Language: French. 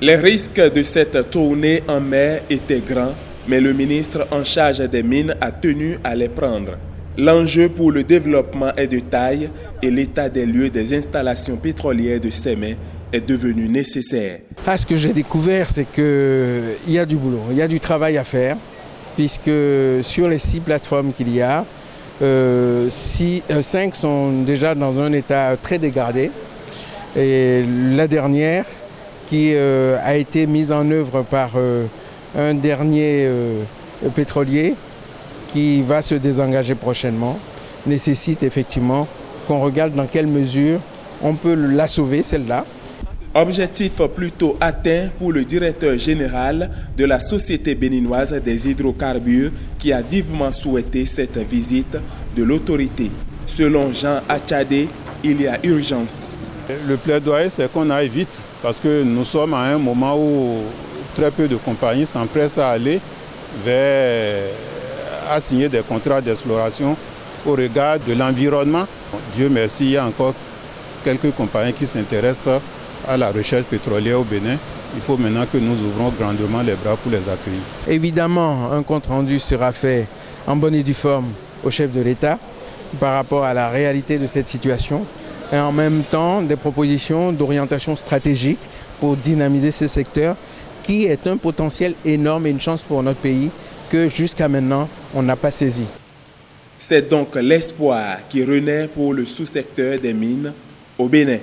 Les risques de cette tournée en mer étaient grands, mais le ministre en charge des mines a tenu à les prendre. L'enjeu pour le développement est de taille et l'état des lieux des installations pétrolières de Sémé est devenu nécessaire. Ce que j'ai découvert, c'est qu'il y a du boulot, il y a du travail à faire, puisque sur les 6 plateformes qu'il y a, 5 sont déjà dans un état très dégradé. Et la dernière, qui a été mise en œuvre par un dernier pétrolier qui va se désengager prochainement, nécessite effectivement qu'on regarde dans quelle mesure on peut la sauver, celle-là. Objectif plutôt atteint pour le directeur général de la Société béninoise des hydrocarbures qui a vivement souhaité cette visite de l'autorité. Selon Jean Achadé, il y a urgence. Le plaidoyer, c'est qu'on aille vite parce que nous sommes à un moment où très peu de compagnies s'empressent à aller à signer des contrats d'exploration au regard de l'environnement. Dieu merci, il y a encore quelques compagnies qui s'intéressent à la recherche pétrolière au Bénin. Il faut maintenant que nous ouvrons grandement les bras pour les accueillir. Évidemment, un compte-rendu sera fait en bonne et due forme au chef de l'État par rapport à la réalité de cette situation et en même temps des propositions d'orientation stratégique pour dynamiser ce secteur qui est un potentiel énorme et une chance pour notre pays que jusqu'à maintenant on n'a pas saisi. C'est donc l'espoir qui renaît pour le sous-secteur des mines au Bénin.